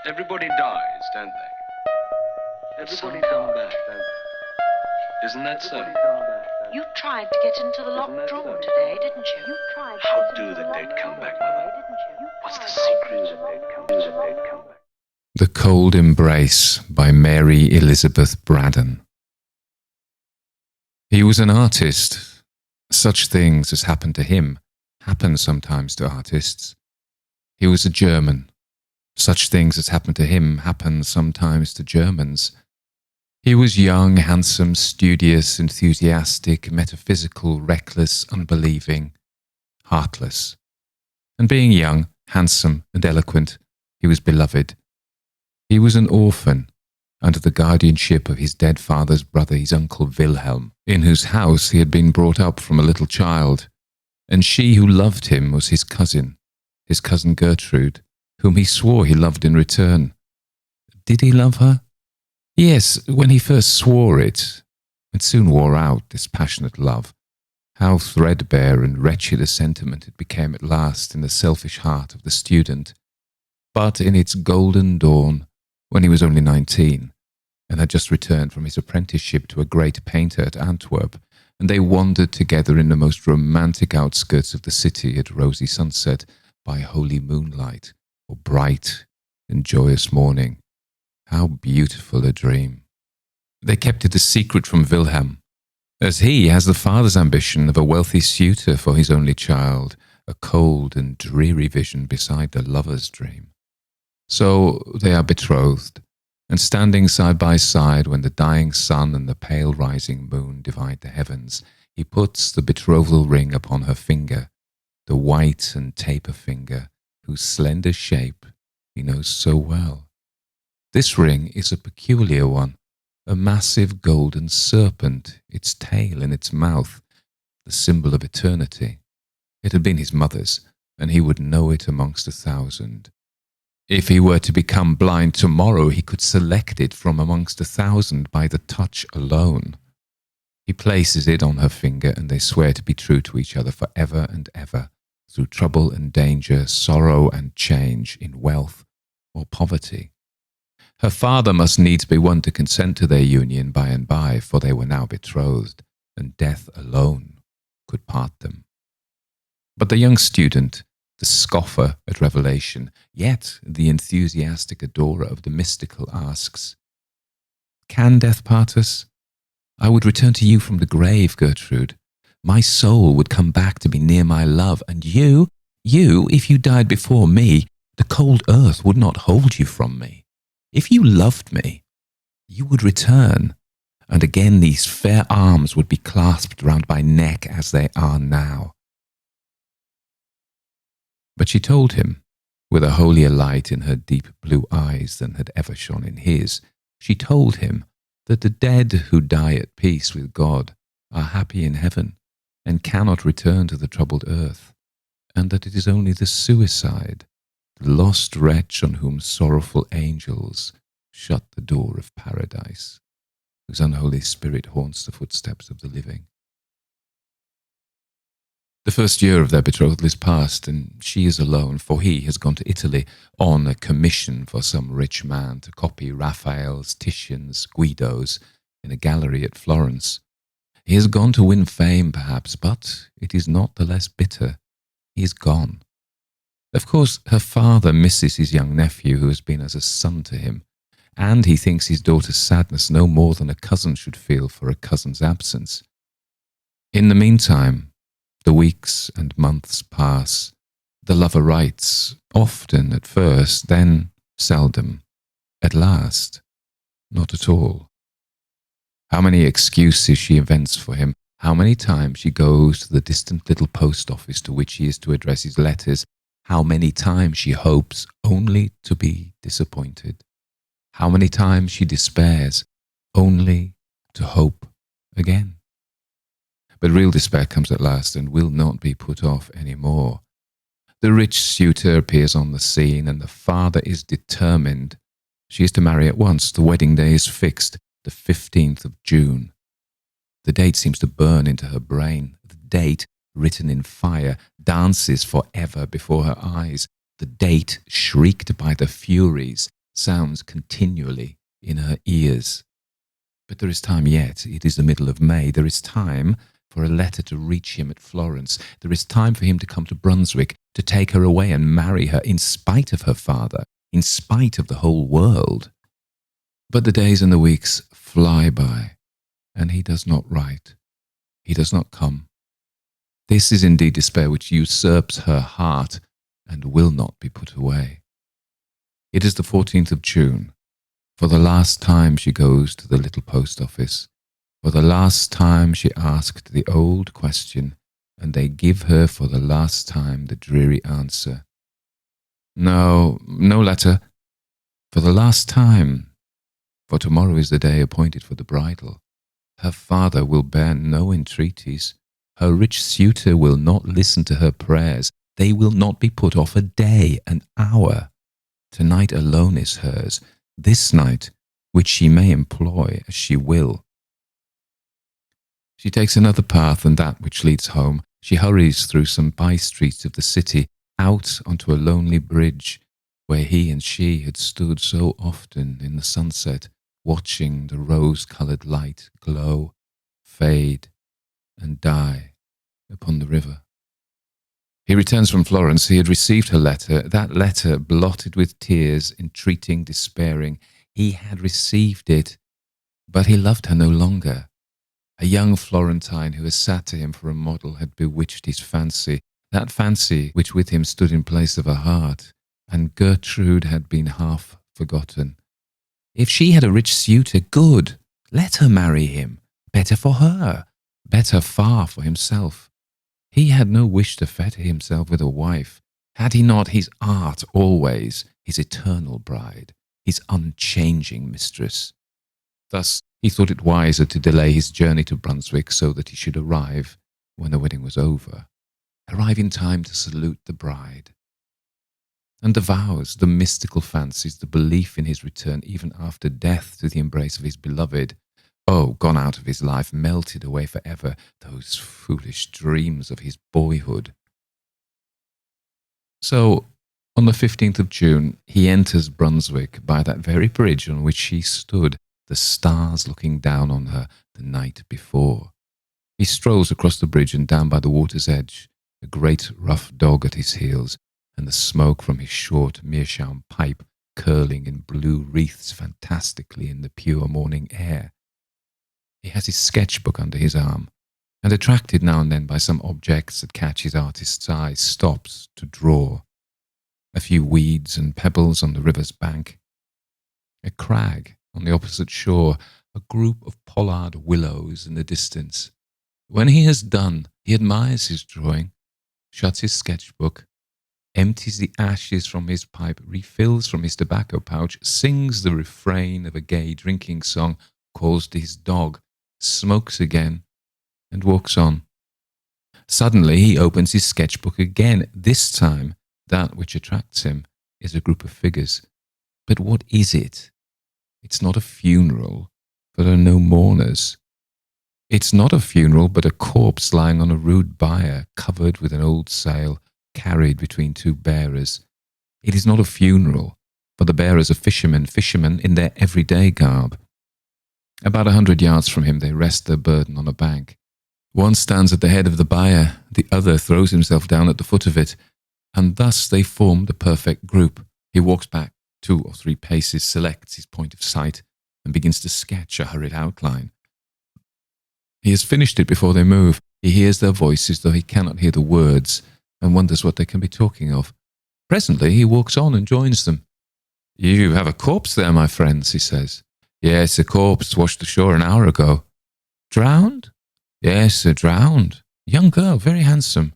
Everybody dies, don't they? Everybody come back, don't they? Isn't that so? You tried to get into the locked drawer today, didn't you? How do the dead come back, Mother? What's the secret of the dead come back? The Cold Embrace by Mary Elizabeth Braddon. He was an artist. Such things as happened to him happen sometimes to artists. He was a German. Such things as happened to him happen sometimes to Germans. He was young, handsome, studious, enthusiastic, metaphysical, reckless, unbelieving, heartless. And being young, handsome, and eloquent, he was beloved. He was an orphan, under the guardianship of his dead father's brother, his uncle Wilhelm, in whose house he had been brought up from a little child, and she who loved him was his cousin Gertrude, whom he swore he loved in return. Did he love her? Yes, when he first swore it. It soon wore out, this passionate love. How threadbare and wretched a sentiment it became at last in the selfish heart of the student. But in its golden dawn, when he was only 19, and had just returned from his apprenticeship to a great painter at Antwerp, and they wandered together in the most romantic outskirts of the city at rosy sunset, by holy moonlight, or bright and joyous morning. How beautiful a dream! They kept it a secret from Wilhelm, as he has the father's ambition of a wealthy suitor for his only child, a cold and dreary vision beside the lover's dream. So they are betrothed, and standing side by side when the dying sun and the pale rising moon divide the heavens, he puts the betrothal ring upon her finger, the white and taper finger, whose slender shape he knows so well. This ring is a peculiar one, a massive golden serpent, its tail in its mouth, the symbol of eternity. It had been his mother's, and he would know it amongst 1,000. If he were to become blind tomorrow, he could select it from amongst 1,000 by the touch alone. He places it on her finger, and they swear to be true to each other for ever and ever, through trouble and danger, sorrow and change, in wealth or poverty. Her father must needs be one to consent to their union by and by, for they were now betrothed, and death alone could part them. But the young student, the scoffer at revelation, yet the enthusiastic adorer of the mystical, asks, "Can death part us? I would return to you from the grave, Gertrude. My soul would come back to be near my love, and you, if you died before me, the cold earth would not hold you from me. If you loved me, you would return, and again these fair arms would be clasped round my neck as they are now." But she told him, with a holier light in her deep blue eyes than had ever shone in his, she told him that the dead who die at peace with God are happy in heaven, and cannot return to the troubled earth, and that it is only the suicide, the lost wretch on whom sorrowful angels shut the door of paradise, whose unholy spirit haunts the footsteps of the living. The first year of their betrothal is past, and she is alone, for he has gone to Italy on a commission for some rich man to copy Raphael's, Titian's, Guido's in a gallery at Florence. He has gone to win fame, perhaps, but it is not the less bitter. He is gone. Of course, her father misses his young nephew, who has been as a son to him, and he thinks his daughter's sadness no more than a cousin should feel for a cousin's absence. In the meantime, the weeks and months pass. The lover writes, often at first, then seldom. At last, not at all. How many excuses she invents for him, how many times she goes to the distant little post office to which he is to address his letters, how many times she hopes only to be disappointed, how many times she despairs only to hope again. But real despair comes at last and will not be put off any more. The rich suitor appears on the scene, and the father is determined. She is to marry at once. The wedding day is fixed, the 15th of June. The date seems to burn into her brain. The date, written in fire, dances forever before her eyes. The date, shrieked by the Furies, sounds continually in her ears. But there is time yet. It is the middle of May. There is time for a letter to reach him at Florence. There is time for him to come to Brunswick, to take her away and marry her in spite of her father, in spite of the whole world. But the days and the weeks fly by, and he does not write. He does not come. This is indeed despair which usurps her heart and will not be put away. It is the 14th of June. For the last time she goes to the little post office. For the last time she asked the old question, and they give her for the last time the dreary answer. No, no letter. For the last time. For tomorrow is the day appointed for the bridal. Her father will bear no entreaties. Her rich suitor will not listen to her prayers. They will not be put off a day, an hour. Tonight alone is hers, this night, which she may employ as she will. She takes another path than that which leads home. She hurries through some by-streets of the city, out onto a lonely bridge, where he and she had stood so often in the sunset, watching the rose-coloured light glow, fade, and die upon the river. He returns from Florence. He had received her letter, that letter blotted with tears, entreating, despairing. He had received it, but he loved her no longer. A young Florentine who had sat to him for a model had bewitched his fancy, that fancy which with him stood in place of a heart, and Gertrude had been half forgotten. If she had a rich suitor, good, let her marry him. Better for her, better far for himself. He had no wish to fetter himself with a wife. Had he not his art always, his eternal bride, his unchanging mistress? Thus he thought it wiser to delay his journey to Brunswick so that he should arrive, when the wedding was over, arrive in time to salute the bride. And the vows, the mystical fancies, the belief in his return even after death to the embrace of his beloved, gone out of his life, melted away forever, those foolish dreams of his boyhood. So, on the 15th of June, he enters Brunswick by that very bridge on which she stood, the stars looking down on her the night before. He strolls across the bridge and down by the water's edge, a great rough dog at his heels, and the smoke from his short meerschaum pipe curling in blue wreaths fantastically in the pure morning air. He has his sketchbook under his arm, and attracted now and then by some objects that catch his artist's eye, stops to draw. A few weeds and pebbles on the river's bank, a crag on the opposite shore, a group of pollard willows in the distance. When he has done, he admires his drawing, shuts his sketchbook, empties the ashes from his pipe, refills from his tobacco pouch, sings the refrain of a gay drinking song, calls to his dog, smokes again, and walks on. Suddenly he opens his sketchbook again. This time, that which attracts him is a group of figures. But what is it? It's not a funeral, for there are no mourners. It's not a funeral, but a corpse lying on a rude bier, covered with an old sail, carried between two bearers. It is not a funeral, for the bearers are fishermen in their everyday garb. About 100 yards from him they rest their burden on a bank. One stands at the head of the bier, the other throws himself down at the foot of it, and thus they form the perfect group. He walks back 2 or 3 paces, selects his point of sight, and begins to sketch a hurried outline. He has finished it before they move. He hears their voices, though he cannot hear the words, and wonders what they can be talking of. Presently he walks on and joins them. "You have a corpse there, my friends," he says. "Yes, a corpse washed ashore an hour ago." "Drowned?" "Yes, drowned. Young girl, very handsome."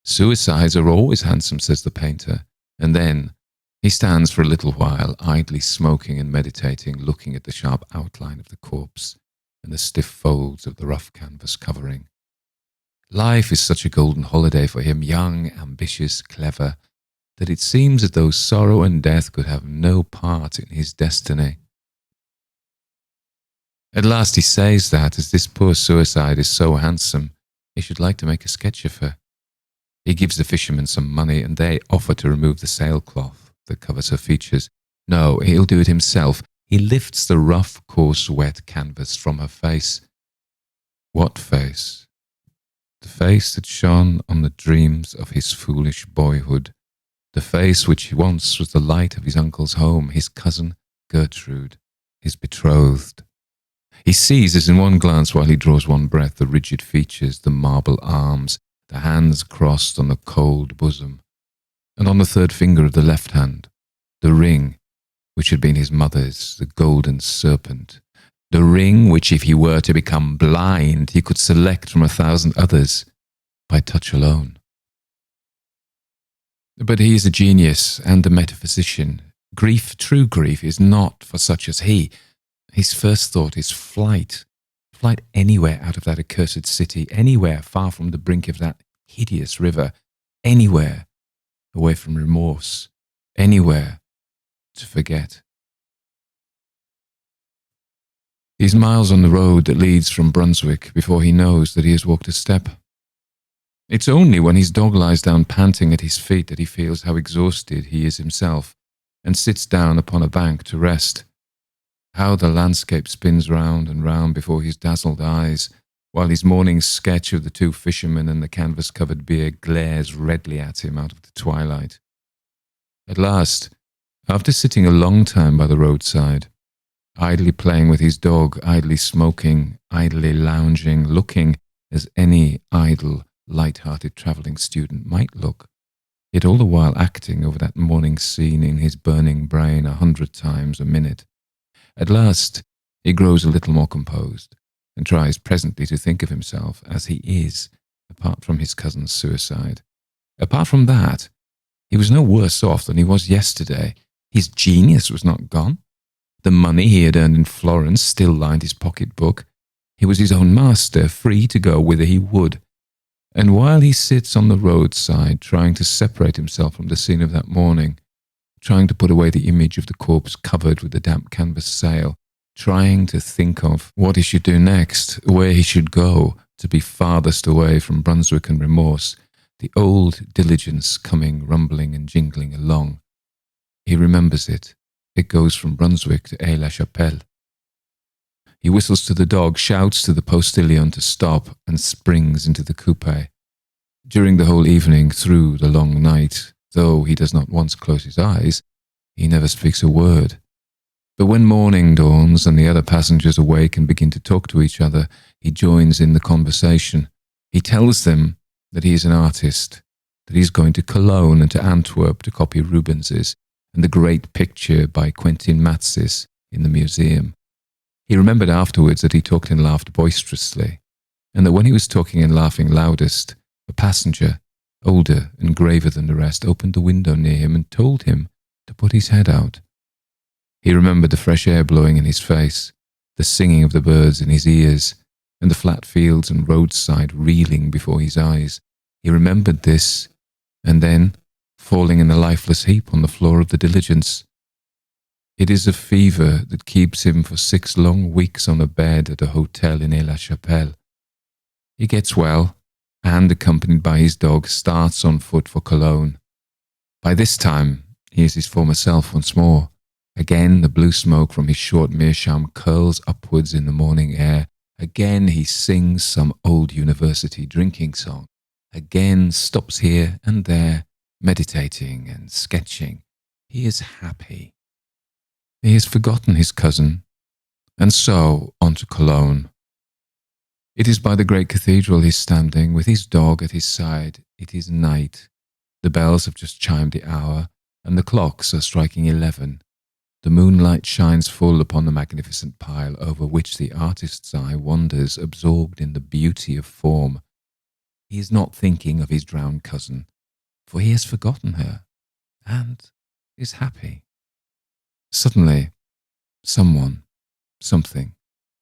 "Suicides are always handsome," says the painter, and then he stands for a little while, idly smoking and meditating, looking at the sharp outline of the corpse and the stiff folds of the rough canvas covering. Life is such a golden holiday for him, young, ambitious, clever, that it seems as though sorrow and death could have no part in his destiny. At last he says that, as this poor suicide is so handsome, he should like to make a sketch of her. He gives the fishermen some money, and they offer to remove the sailcloth that covers her features. No, he'll do it himself. He lifts the rough, coarse, wet canvas from her face. What face? The face that shone on the dreams of his foolish boyhood. The face which once was the light of his uncle's home, his cousin Gertrude, his betrothed. He seizes in one glance while he draws one breath the rigid features, the marble arms, the hands crossed on the cold bosom, and on the third finger of the left hand, the ring which had been his mother's, the golden serpent, the ring which, if he were to become blind, he could select from 1,000 others by touch alone. But he is a genius and a metaphysician. Grief, true grief, is not for such as he. His first thought is flight. Flight anywhere out of that accursed city, anywhere far from the brink of that hideous river, anywhere away from remorse, anywhere to forget. He's miles on the road that leads from Brunswick before he knows that he has walked a step. It's only when his dog lies down panting at his feet that he feels how exhausted he is himself, and sits down upon a bank to rest. How the landscape spins round and round before his dazzled eyes, while his morning sketch of the two fishermen and the canvas-covered beer glares redly at him out of the twilight. At last, after sitting a long time by the roadside, idly playing with his dog, idly smoking, idly lounging, looking as any idle, light-hearted travelling student might look, yet all the while acting over that morning scene in his burning brain 100 times a minute. At last, he grows a little more composed, and tries presently to think of himself as he is, apart from his cousin's suicide. Apart from that, he was no worse off than he was yesterday. His genius was not gone. The money he had earned in Florence still lined his pocket-book. He was his own master, free to go whither he would. And while he sits on the roadside, trying to separate himself from the scene of that morning, trying to put away the image of the corpse covered with the damp canvas sail, trying to think of what he should do next, where he should go to be farthest away from Brunswick and remorse, the old diligence coming rumbling and jingling along. He remembers it. It goes from Brunswick to Aix-la-Chapelle. He whistles to the dog, shouts to the postilion to stop, and springs into the coupe. During the whole evening, through the long night, though he does not once close his eyes, he never speaks a word. But when morning dawns and the other passengers awake and begin to talk to each other, he joins in the conversation. He tells them that he is an artist, that he is going to Cologne and to Antwerp to copy Rubens's and the great picture by Quentin Matsys in the museum. He remembered afterwards that he talked and laughed boisterously, and that when he was talking and laughing loudest, a passenger, older and graver than the rest, opened the window near him and told him to put his head out. He remembered the fresh air blowing in his face, the singing of the birds in his ears, and the flat fields and roadside reeling before his eyes. He remembered this, and then, falling in a lifeless heap on the floor of the diligence. It is a fever that keeps him for 6 long weeks on a bed at a hotel in Aix-la-Chapelle. He gets well, and, accompanied by his dog, starts on foot for Cologne. By this time, he is his former self once more. Again, the blue smoke from his short meerschaum curls upwards in the morning air. Again, he sings some old university drinking song. Again, stops here and there, meditating and sketching. He is happy. He has forgotten his cousin, and so on to Cologne. It is by the great cathedral he is standing, with his dog at his side. It is night. The bells have just chimed the hour, and the clocks are striking 11. The moonlight shines full upon the magnificent pile over which the artist's eye wanders, absorbed in the beauty of form. He is not thinking of his drowned cousin, for he has forgotten her, and is happy. Suddenly, something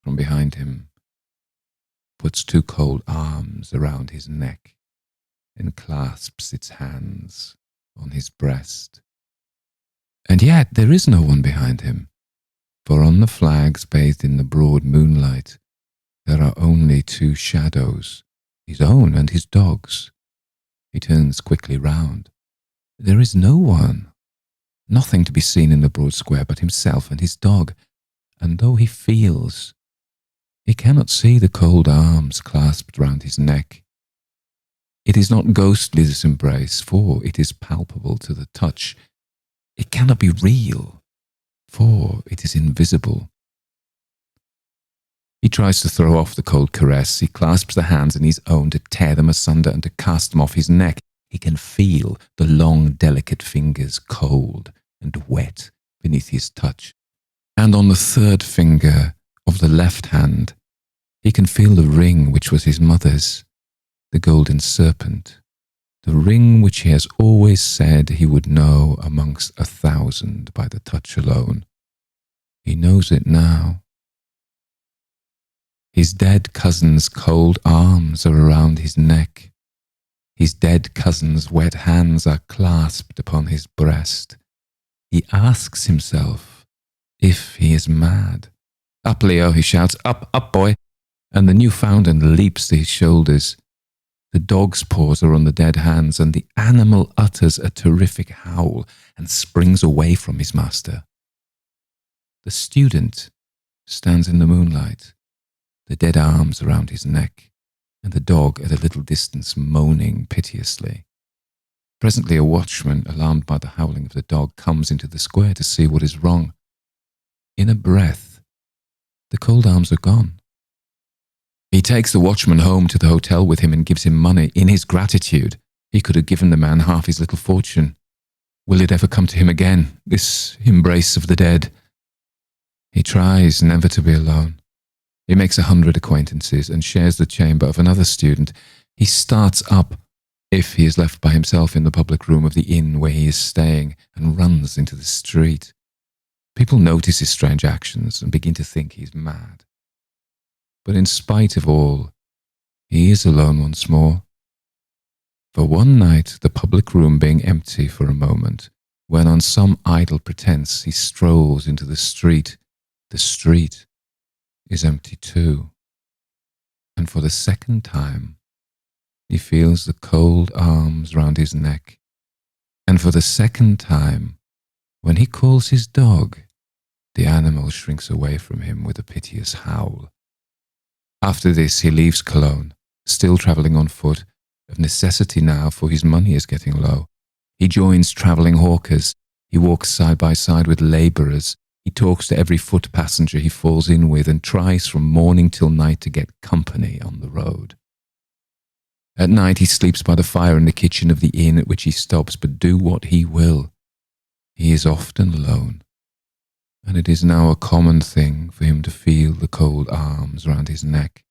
from behind him puts 2 cold arms around his neck and clasps its hands on his breast. And yet there is no one behind him, for on the flags bathed in the broad moonlight there are only 2 shadows, his own and his dog's. He turns quickly round. There is no one. Nothing to be seen in the broad square but himself and his dog, and though he feels, he cannot see the cold arms clasped round his neck. It is not ghostly, this embrace, for it is palpable to the touch. It cannot be real, for it is invisible. He tries to throw off the cold caress. He clasps the hands in his own to tear them asunder and to cast them off his neck. He can feel the long, delicate fingers cold and wet beneath his touch. And on the third finger of the left hand, he can feel the ring which was his mother's, the golden serpent, the ring which he has always said he would know amongst 1,000 by the touch alone. He knows it now. His dead cousin's cold arms are around his neck. His dead cousin's wet hands are clasped upon his breast. He asks himself if he is mad. "Up, Leo," he shouts. "Up, up, boy." And the Newfoundland leaps to his shoulders. The dog's paws are on the dead hands, and the animal utters a terrific howl and springs away from his master. The student stands in the moonlight, the dead arms around his neck, and the dog at a little distance moaning piteously. Presently a watchman, alarmed by the howling of the dog, comes into the square to see what is wrong. In a breath, the cold arms are gone. He takes the watchman home to the hotel with him and gives him money. In his gratitude, he could have given the man half his little fortune. Will it ever come to him again, this embrace of the dead? He tries never to be alone. He makes 100 acquaintances and shares the chamber of another student. He starts up, if he is left by himself in the public room of the inn where he is staying, and runs into the street. People notice his strange actions and begin to think he is mad. But in spite of all, he is alone once more. For one night, the public room being empty for a moment, when on some idle pretence he strolls into the street is empty too. And for the second time, he feels the cold arms round his neck. And for the second time, when he calls his dog, the animal shrinks away from him with a piteous howl. After this, he leaves Cologne, still travelling on foot, of necessity now, for his money is getting low. He joins travelling hawkers. He walks side by side with labourers. He talks to every foot passenger he falls in with and tries from morning till night to get company on the road. At night he sleeps by the fire in the kitchen of the inn at which he stops, but do what he will, he is often alone, and it is now a common thing for him to feel the cold arms round his neck.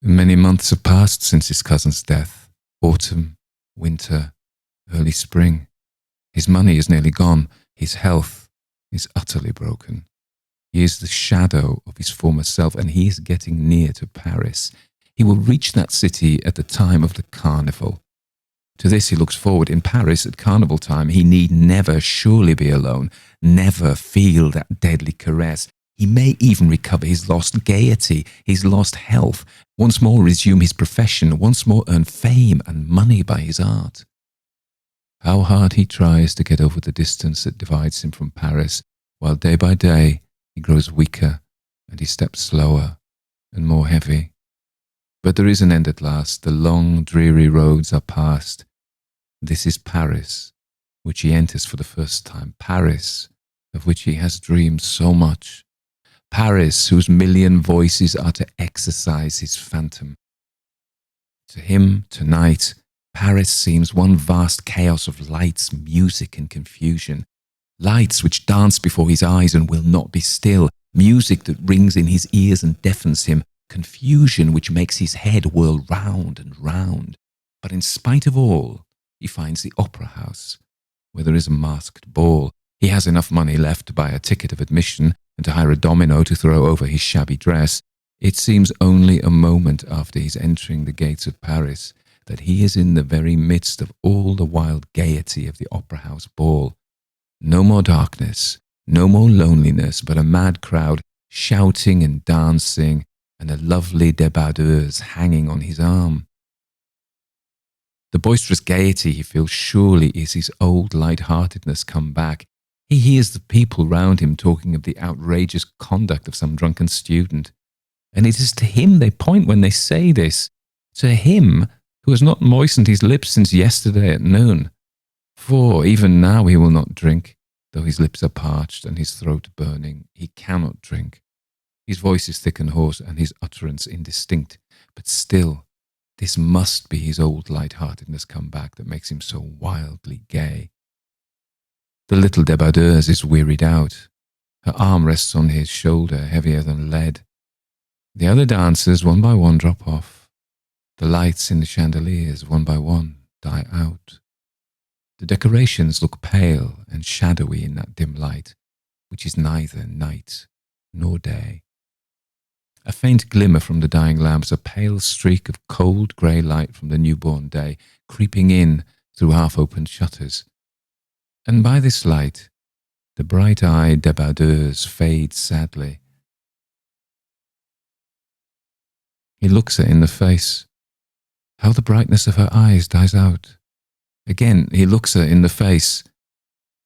Many months have passed since his cousin's death, autumn, winter, early spring. His money is nearly gone, his health is utterly broken. He is the shadow of his former self, and he is getting near to Paris. He will reach that city at the time of the carnival. To this he looks forward. In Paris, at carnival time, he need never surely be alone, never feel that deadly caress. He may even recover his lost gaiety, his lost health, once more resume his profession, once more earn fame and money by his art. How hard he tries to get over the distance that divides him from Paris, while day by day he grows weaker and he steps slower and more heavy. But there is an end at last. The long, dreary roads are past. This is Paris, which he enters for the first time. Paris, of which he has dreamed so much. Paris, whose million voices are to exercise his phantom. To him, tonight, Paris seems one vast chaos of lights, music, and confusion. Lights which dance before his eyes and will not be still. Music that rings in his ears and deafens him. Confusion which makes his head whirl round and round. But in spite of all, he finds the opera house, where there is a masked ball. He has enough money left to buy a ticket of admission and to hire a domino to throw over his shabby dress. It seems only a moment after his entering the gates of Paris that he is in the very midst of all the wild gaiety of the opera house ball. No more darkness, no more loneliness, but a mad crowd shouting and dancing, and a lovely débardeur hanging on his arm. The boisterous gaiety he feels surely is his old light-heartedness come back. He hears the people round him talking of the outrageous conduct of some drunken student. And it is to him they point when they say this, to him who has not moistened his lips since yesterday at noon. For even now he will not drink, though his lips are parched and his throat burning. He cannot drink. His voice is thick and hoarse, and his utterance indistinct. But still, this must be his old light-heartedness come back that makes him so wildly gay. The little débadeuse is wearied out. Her arm rests on his shoulder, heavier than lead. The other dancers, one by one, drop off. The lights in the chandeliers, one by one, die out. The decorations look pale and shadowy in that dim light, which is neither night nor day. A faint glimmer from the dying lamps, a pale streak of cold grey light from the newborn day, creeping in through half-opened shutters. And by this light, the bright-eyed débadeuse fades sadly. He looks her in the face. How the brightness of her eyes dies out. Again, he looks her in the face.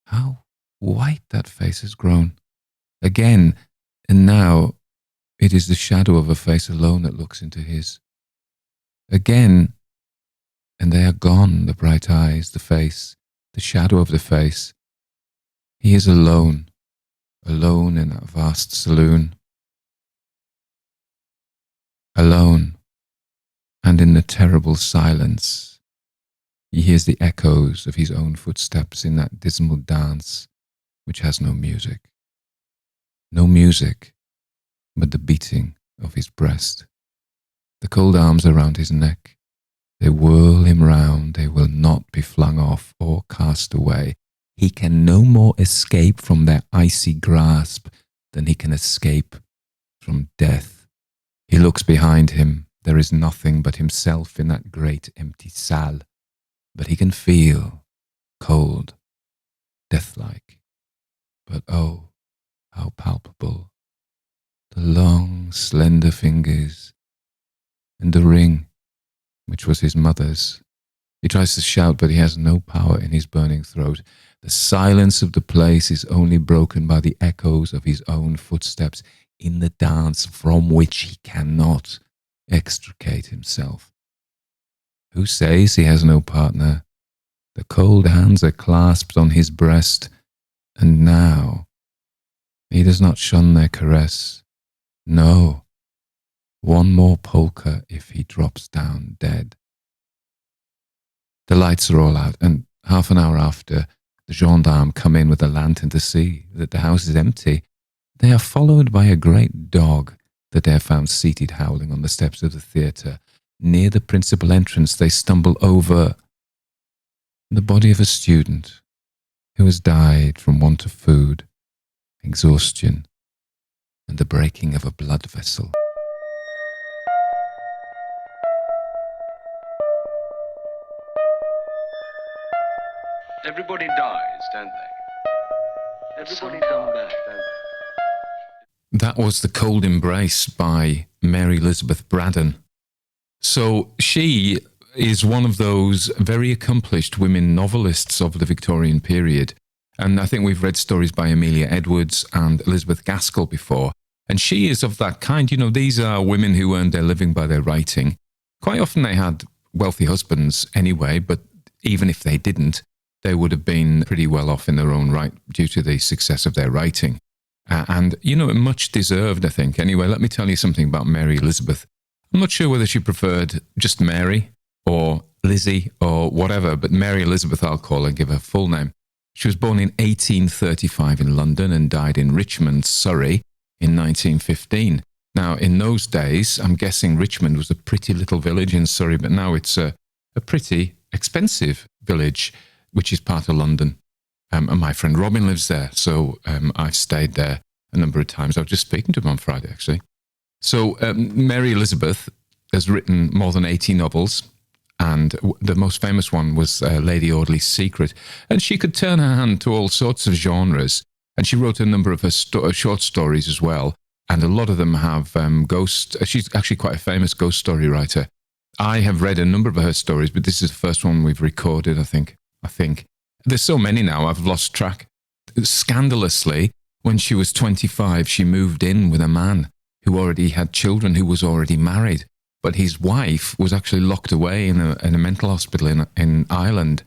How white that face has grown. Again, and now it is the shadow of her face alone that looks into his. Again, and they are gone, the bright eyes, the face, the shadow of the face. He is alone, alone in that vast saloon. Alone, and in the terrible silence, he hears the echoes of his own footsteps in that dismal dance which has no music. No music, but the beating of his breast. The cold arms around his neck, they whirl him round, they will not be flung off or cast away. He can no more escape from their icy grasp than he can escape from death. He looks behind him, there is nothing but himself in that great empty salle, but he can feel cold, death-like. But oh, how palpable. The long, slender fingers, and the ring, which was his mother's. He tries to shout, but he has no power in his burning throat. The silence of the place is only broken by the echoes of his own footsteps in the dance from which he cannot extricate himself. Who says he has no partner? The cold hands are clasped on his breast, and now he does not shun their caress. No, one more polka if he drops down dead. The lights are all out, and half an hour after, the gendarmes come in with a lantern to see that the house is empty. They are followed by a great dog that they have found seated howling on the steps of the theatre. Near the principal entrance, they stumble over the body of a student who has died from want of food, exhaustion, and the breaking of a blood vessel. Everybody dies, don't they? Everybody come back, don't they? That was The Cold Embrace by Mary Elizabeth Braddon. So she is one of those very accomplished women novelists of the Victorian period. And I think we've read stories by Amelia Edwards and Elizabeth Gaskell before. And she is of that kind. You know, these are women who earned their living by their writing. Quite often they had wealthy husbands anyway, but even if they didn't, they would have been pretty well off in their own right due to the success of their writing. And, you know, much deserved, I think. Anyway, let me tell you something about Mary Elizabeth. I'm not sure whether she preferred just Mary or Lizzie or whatever, but Mary Elizabeth I'll call and give her full name. She was born in 1835 in London and died in Richmond, Surrey, in 1915. Now, in those days, I'm guessing Richmond was a pretty little village in Surrey, but now it's a pretty expensive village, which is part of London. And my friend Robin lives there, so I've stayed there a number of times. I was just speaking to him on Friday, actually. So Mary Elizabeth has written more than 80 novels, and the most famous one was Lady Audley's Secret. And she could turn her hand to all sorts of genres, and she wrote a number of her short stories as well, and a lot of them have she's actually quite a famous ghost story writer. I have read a number of her stories, but this is the first one we've recorded, I think. There's so many now, I've lost track. Scandalously, when she was 25, she moved in with a man who already had children, who was already married. But his wife was actually locked away in a mental hospital in Ireland.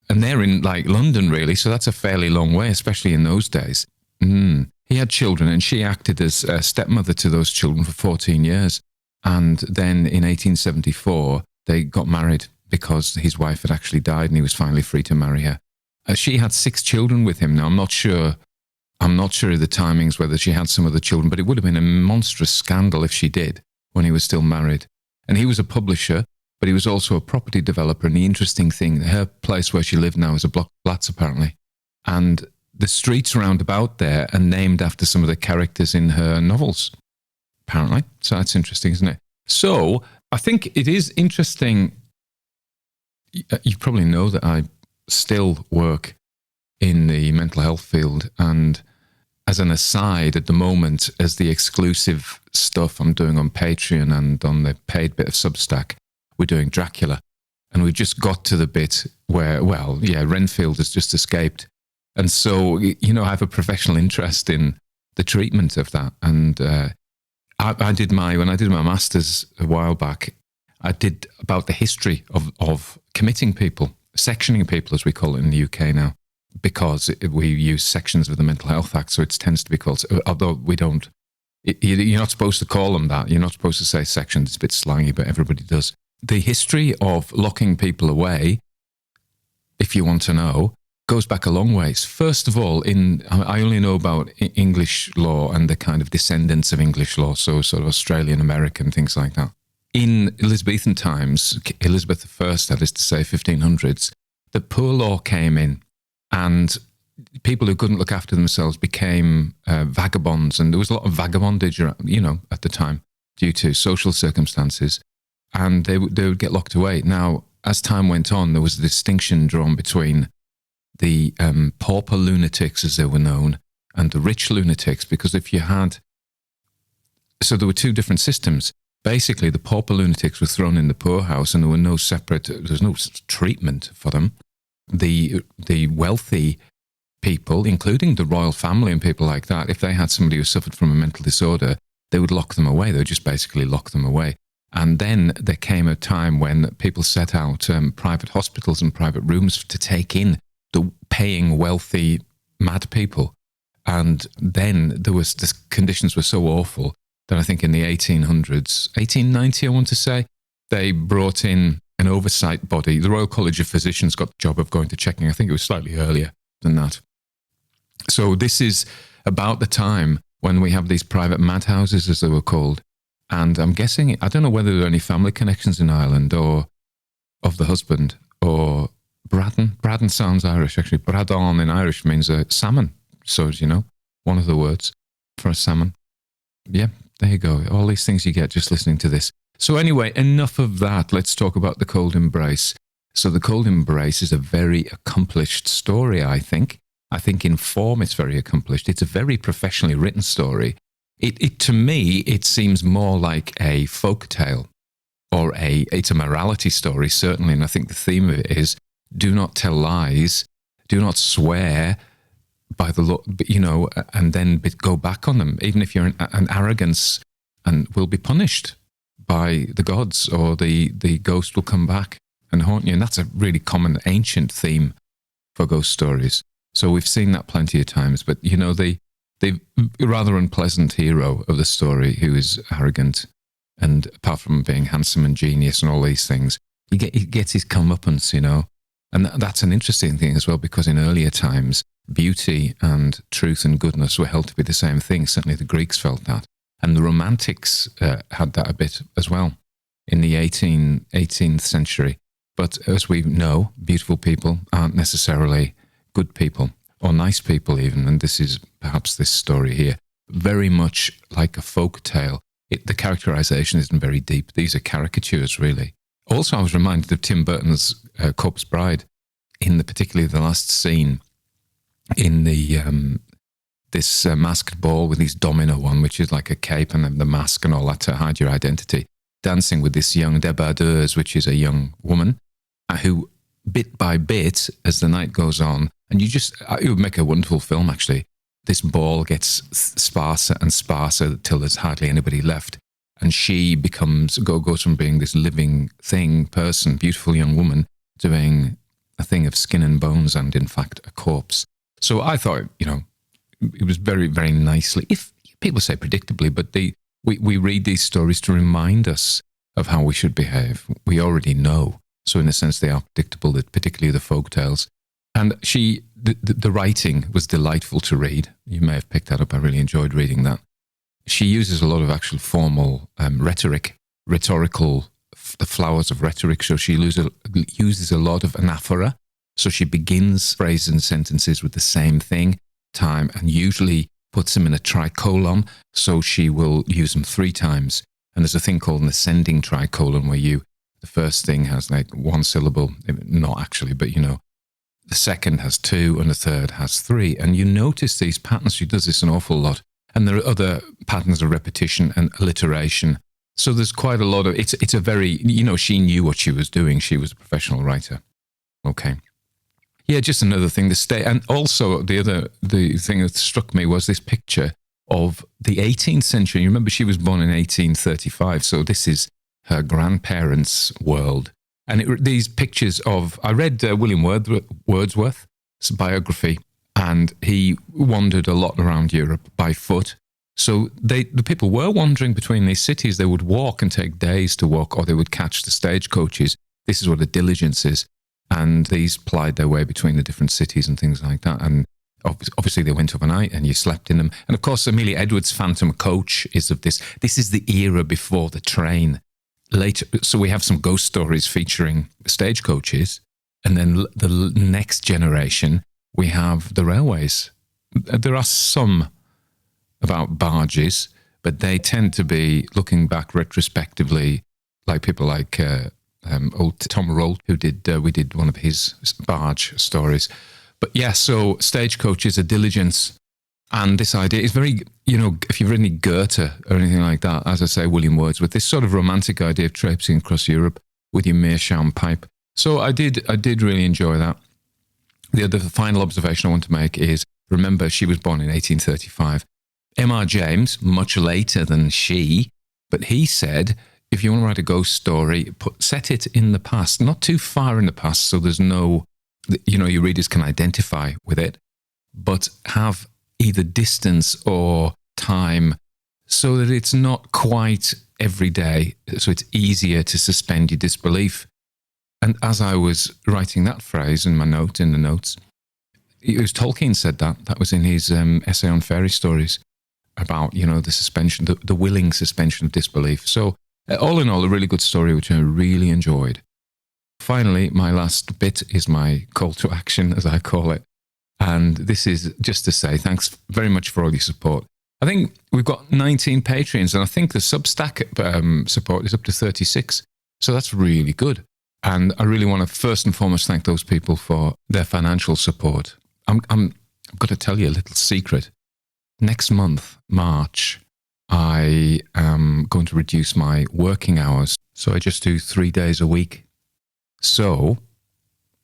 And they're in like London, really, so that's a fairly long way, especially in those days. He had children, and she acted as a stepmother to those children for 14 years. And then in 1874, they got married because his wife had actually died and he was finally free to marry her. She had 6 children with him. Now, I'm not sure of the timings, whether she had some other children, but it would have been a monstrous scandal if she did when he was still married. And he was a publisher, but he was also a property developer. And the interesting thing, her place where she lived now is a block of flats, apparently. And the streets around about there are named after some of the characters in her novels, apparently. So that's interesting, isn't it? So I think it is interesting. You probably know that I still work in the mental health field, and as an aside at the moment, as the exclusive stuff I'm doing on Patreon and on the paid bit of Substack, we're doing Dracula. And we just got to the bit where, Renfield has just escaped. And so, I have a professional interest in the treatment of that. And when I did my master's a while back, I did about the history of committing people, sectioning people, as we call it in the UK now, because we use sections of the Mental Health Act, so it tends to be called, although we don't, you're not supposed to call them that. You're not supposed to say sections. It's a bit slangy, but everybody does. The history of locking people away, if you want to know, goes back a long ways. First of all, I only know about English law and the kind of descendants of English law, so sort of Australian, American, things like that. In Elizabethan times, Elizabeth I, that is to say 1500s, the poor law came in, and people who couldn't look after themselves became vagabonds, and there was a lot of vagabondage, at the time due to social circumstances, and they would get locked away. Now, as time went on, there was a distinction drawn between the pauper lunatics, as they were known, and the rich lunatics, because so there were 2 different systems. Basically, the pauper lunatics were thrown in the poorhouse, and there was no treatment for them. The wealthy people, including the royal family and people like that, if they had somebody who suffered from a mental disorder, they would lock them away. They would just basically lock them away. And then there came a time when people set out private hospitals and private rooms to take in the paying wealthy mad people. And then the conditions were so awful that I think in the 1800s, 1890 I want to say, they brought in an oversight body. The Royal College of Physicians got the job of going to checking. I think it was slightly earlier than that. So this is about the time when we have these private madhouses, as they were called. And I'm guessing, I don't know whether there are any family connections in Ireland or of the husband or Braddon. Braddon sounds Irish, actually. Braddon in Irish means a salmon. So, one of the words for a salmon. Yeah, there you go. All these things you get just listening to this. So anyway, enough of that. Let's talk about The Cold Embrace. So The Cold Embrace is a very accomplished story, I think. I think in form it's very accomplished. It's a very professionally written story. It to me, it seems more like a folk tale, or it's a morality story, certainly. And I think the theme of it is, do not tell lies, do not swear by the law, and then go back on them, even if you're an arrogance, and will be punished by the gods, or the ghost will come back and haunt you. And that's a really common ancient theme for ghost stories. So we've seen that plenty of times. But, the rather unpleasant hero of the story, who is arrogant, and apart from being handsome and genius and all these things, he gets his comeuppance, And that's an interesting thing as well, because in earlier times, beauty and truth and goodness were held to be the same thing. Certainly the Greeks felt that. And the Romantics had that a bit as well in the 18th century. But as we know, beautiful people aren't necessarily good people, or nice people even. And this is perhaps this story here. Very much like a folk tale. The characterization isn't very deep. These are caricatures, really. Also, I was reminded of Tim Burton's Corpse Bride, particularly the last scene in this masked ball with his domino one, which is like a cape and the mask and all that to hide your identity. dancing with this young débadeuse, which is a young woman, who bit by bit, as the night goes on, and it would make a wonderful film, actually. This ball gets sparser and sparser till there's hardly anybody left. And she goes from being this living person, beautiful young woman, to being a thing of skin and bones and, in fact, a corpse. So I thought, it was very, very nicely, if people say predictably, but we read these stories to remind us of how we should behave. We already know. So in a sense, they are predictable, particularly the folk tales. And the writing was delightful to read. You may have picked that up. I really enjoyed reading that. She uses a lot of actual formal rhetorical, the flowers of rhetoric. So she uses a lot of anaphora. So she begins phrases and sentences with the same thing, time, and usually puts them in a tricolon. So she will use them 3 times. And there's a thing called an ascending tricolon where the first thing has like 1 syllable, not actually, but the second has 2 and the third has 3. And you notice these patterns. She does this an awful lot. And there are other patterns of repetition and alliteration. So there's quite a lot of, it's a very, she knew what she was doing. She was a professional writer. Okay. Yeah, just another thing to stay. And also the thing that struck me was this picture of the 18th century. You remember she was born in 1835. So this is her grandparents' world. And these pictures I read William Wordsworth's biography, and he wandered a lot around Europe by foot. So the people were wandering between these cities. They would walk and take days to walk, or they would catch the stagecoaches. This is what a diligence is. And these plied their way between the different cities and things like that. And obviously they went overnight and you slept in them. And of course, Amelia Edwards' Phantom Coach is of this. This is the era before the train. Later, so we have some ghost stories featuring stagecoaches. And then the next generation, we have the railways. There are some about barges, but they tend to be looking back retrospectively, like people like old Tom Rolt, who we did one of his barge stories. But yeah, so stagecoaches, a diligence, and this idea is very, if you've read any Goethe or anything like that, as I say, William Wordsworth, this sort of romantic idea of traipsing across Europe with your meerschaum pipe. So I did really enjoy that. The other final observation I want to make is, remember, she was born in 1835. M.R. James, much later than she, but he said, if you want to write a ghost story, set it in the past, not too far in the past, so there's no, your readers can identify with it, but have either distance or time so that it's not quite every day, so it's easier to suspend your disbelief. And as I was writing that phrase in the notes, it was Tolkien said that was in his essay on fairy stories about, the suspension, the willing suspension of disbelief. So all in all, a really good story, which I really enjoyed. Finally, my last bit is my call to action, as I call it. And this is just to say thanks very much for all your support. I think we've got 19 Patreons, and I think the Substack support is up to 36. So that's really good. And I really want to first and foremost thank those people for their financial support. I've got to tell you a little secret. Next month, March, I am going to reduce my working hours. So I just do 3 days a week. So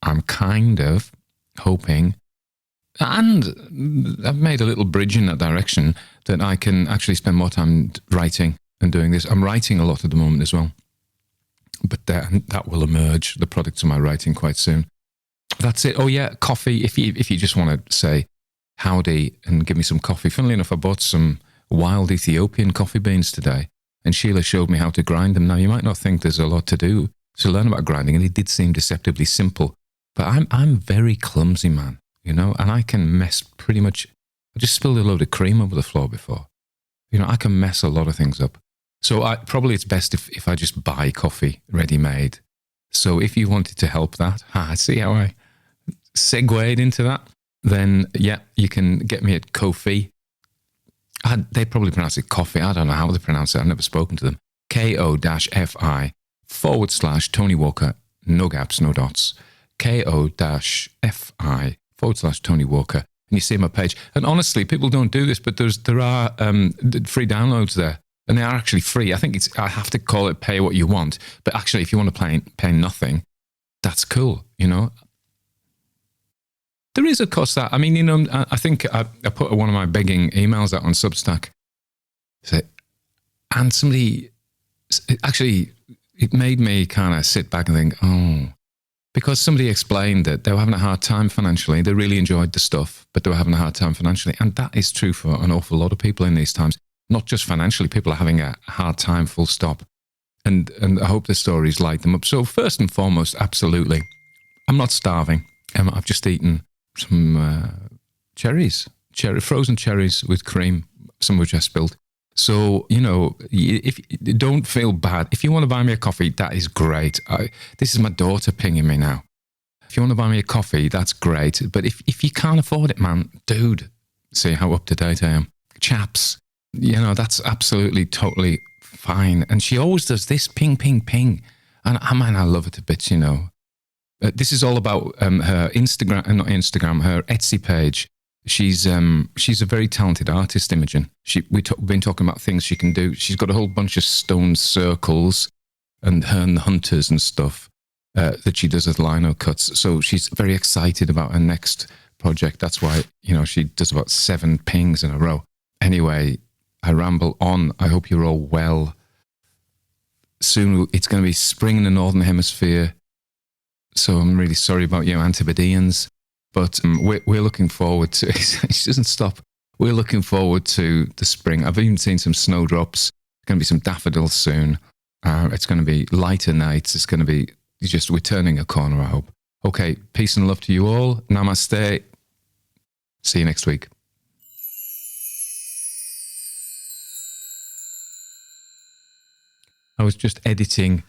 I'm kind of hoping, and I've made a little bridge in that direction, that I can actually spend more time writing and doing this. I'm writing a lot at the moment as well. But that will emerge, the products of my writing, quite soon. That's it. Oh yeah, coffee. If you just want to say howdy and give me some coffee. Funnily enough, I bought some wild Ethiopian coffee beans today, and Sheila showed me how to grind them. Now, you might not think there's a lot to do to learn about grinding, and it did seem deceptively simple. But I'm very clumsy, man, and I can mess pretty much. I just spilled a load of cream over the floor before. I can mess a lot of things up. So probably it's best if I just buy coffee ready-made. So if you wanted to help that, see how I segued into that? Then, yeah, you can get me at Ko-fi. They probably pronounce it coffee. I don't know how they pronounce it. I've never spoken to them. ko-fi/Tony Walker, no gaps, no dots. ko-fi/Tony Walker. And you see my page. And honestly, people don't do this, but there are free downloads there. And they are actually free. I think I have to call it pay what you want. But actually, if you want to pay nothing, that's cool, you know. There is, of course, that. I mean, you know, I think I put one of my begging emails out on Substack. And somebody, actually, it made me kind of sit back and think, oh, because somebody explained that they were having a hard time financially. They really enjoyed the stuff, but they were having a hard time financially. And that is true for an awful lot of people in these times. Not just financially, people are having a hard time, full stop. And I hope the stories light them up. So first and foremost, absolutely, I'm not starving. I've just eaten some frozen cherries with cream, some of which I spilled. So, you know, if don't feel bad. If you want to buy me a coffee, that is great. This is my daughter pinging me now. If you want to buy me a coffee, that's great. But if you can't afford it, man, dude, see how up to date I am. Chaps, you know, that's absolutely, totally fine. And she always does this ping, ping, ping. And I love it to bits, you know. This is all about her Instagram, her Etsy page. She's a very talented artist, Imogen. We've been talking about things she can do. She's got a whole bunch of stone circles and hunters and stuff that she does as lino cuts. So she's very excited about her next project. That's why, you know, she does about 7 pings in a row. Anyway, I ramble on. I hope you're all well. Soon it's going to be spring in the Northern Hemisphere. So I'm really sorry about you Antipodeans, but we're looking forward to it. It doesn't stop. We're looking forward to the spring. I've even seen some snowdrops. There's going to be some daffodils soon. It's going to be lighter nights. It's going to be we're turning a corner, I hope. Okay, peace and love to you all. Namaste. See you next week. I was just editing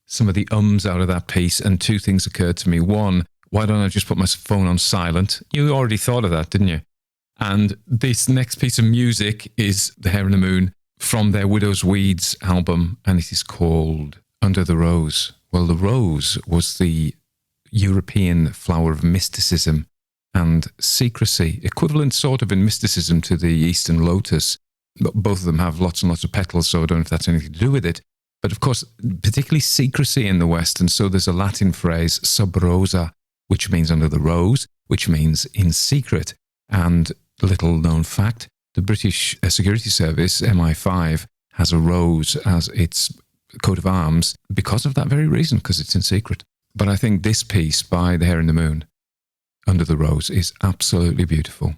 some of the ums out of that piece, and 2 things occurred to me. One, why don't I just put my phone on silent? You already thought of that, didn't you? And this next piece of music is The Hare and the Moon from their Widow's Weeds album, and it is called Under the Rose. Well, the rose was the European flower of mysticism and secrecy, equivalent sort of in mysticism to the Eastern lotus. Both of them have lots and lots of petals, so I don't know if that's anything to do with it. But of course, particularly secrecy in the West. And so there's a Latin phrase, sub rosa, which means under the rose, which means in secret. And little known fact, the British Security Service, MI5, has a rose as its coat of arms because of that very reason, because it's in secret. But I think this piece by The Hare and the Moon, Under the Rose, is absolutely beautiful.